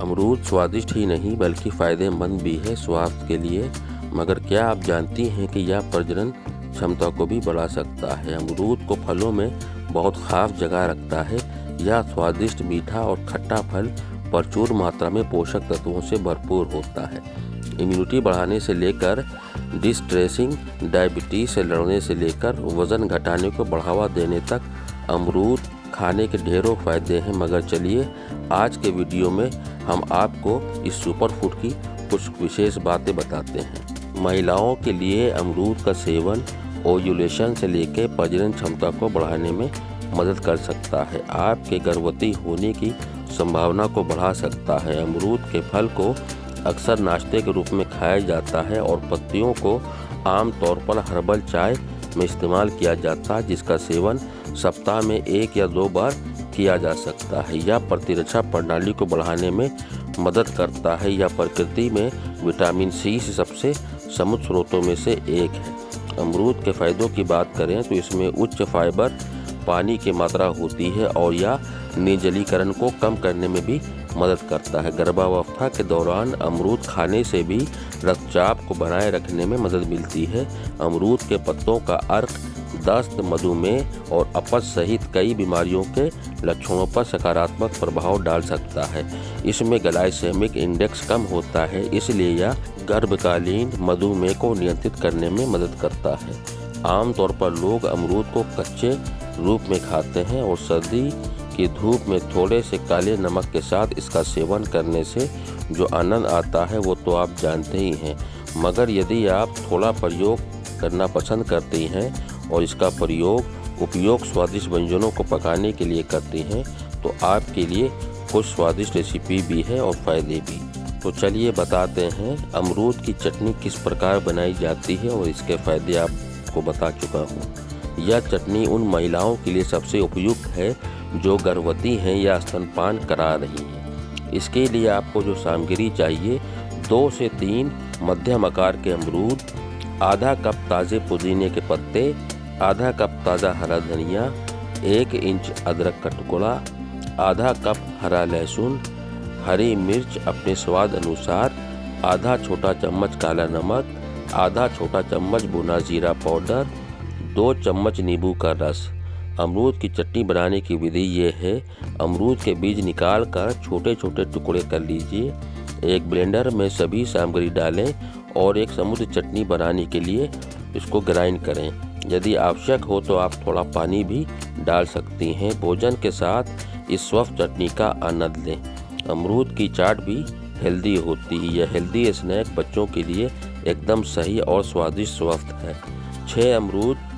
अमरूद स्वादिष्ट ही नहीं बल्कि फ़ायदेमंद भी है स्वास्थ्य के लिए। मगर क्या आप जानती हैं कि यह प्रजनन क्षमता को भी बढ़ा सकता है। अमरूद को फलों में बहुत खास जगह रखता है। यह स्वादिष्ट, मीठा और खट्टा फल प्रचुर मात्रा में पोषक तत्वों से भरपूर होता है। इम्यूनिटी बढ़ाने से लेकर डिस्ट्रेसिंग, डायबिटीज से लड़ने से लेकर वज़न घटाने को बढ़ावा देने तक अमरूद खाने के ढेरों फ़ायदे हैं। मगर चलिए आज के वीडियो में हम आपको इस सुपर फूड की कुछ विशेष बातें बताते हैं। महिलाओं के लिए अमरूद का सेवन ओव्यूलेशन से लेकर प्रजनन क्षमता को बढ़ाने में मदद कर सकता है। आपके गर्भवती होने की संभावना को बढ़ा सकता है। अमरूद के फल को अक्सर नाश्ते के रूप में खाया जाता है और पत्तियों को आमतौर पर हर्बल चाय में इस्तेमाल किया जाता है, जिसका सेवन सप्ताह में 1 या 2 बार किया जा सकता है। यह प्रतिरक्षा प्रणाली को बढ़ाने में मदद करता है। यह प्रकृति में विटामिन सी से सबसे समृद्ध स्रोतों में से एक है। अमरूद के फायदों की बात करें तो इसमें उच्च फाइबर, पानी की मात्रा होती है और यह निर्जलीकरण को कम करने में भी मदद करता है। गर्भावस्था के दौरान अमरूद खाने से भी रक्तचाप को बनाए रखने में मदद मिलती है। अमरूद के पत्तों का अर्क दस्त, मधुमेह और अपच सहित कई बीमारियों के लक्षणों पर सकारात्मक प्रभाव डाल सकता है। इसमें ग्लाइसेमिक इंडेक्स कम होता है, इसलिए यह गर्भकालीन मधुमेह को नियंत्रित करने में मदद करता है। आमतौर पर लोग अमरूद को कच्चे रूप में खाते हैं और सर्दी की धूप में थोड़े से काले नमक के साथ इसका सेवन करने से जो आनंद आता है वो तो आप जानते ही हैं। मगर यदि आप थोड़ा प्रयोग करना पसंद करती हैं और इसका उपयोग स्वादिष्ट व्यंजनों को पकाने के लिए करती हैं तो आपके लिए कुछ स्वादिष्ट रेसिपी भी है और फ़ायदे भी। तो चलिए बताते हैं अमरूद की चटनी किस प्रकार बनाई जाती है और इसके फ़ायदे आपको बता चुका हूँ। यह चटनी उन महिलाओं के लिए सबसे उपयुक्त है जो गर्भवती हैं या स्तनपान करा रही हैं। इसके लिए आपको जो सामग्री चाहिए 2 से 3 मध्यम आकार के अमरूद, आधा कप ताज़े पुदीने के पत्ते, आधा कप ताज़ा हरा धनिया, 1 इंच अदरक का टुकड़ा, आधा कप हरा लहसुन, हरी मिर्च अपने स्वाद अनुसार, आधा छोटा चम्मच काला नमक, आधा छोटा चम्मच भुना जीरा पाउडर, 2 चम्मच नींबू का रस। अमरूद की चटनी बनाने की विधि ये है। अमरूद के बीज निकाल कर छोटे छोटे टुकड़े कर लीजिए। एक ब्लेंडर में सभी सामग्री डालें और एक समृद्ध चटनी बनाने के लिए इसको ग्राइंड करें। यदि आवश्यक हो तो आप थोड़ा पानी भी डाल सकती हैं। भोजन के साथ इस स्वस्थ चटनी का आनंद लें। अमरूद की चाट भी हेल्दी होती है। यह हेल्दी स्नैक बच्चों के लिए एकदम सही और स्वादिष्ट स्वस्थ है। 6 अमरूद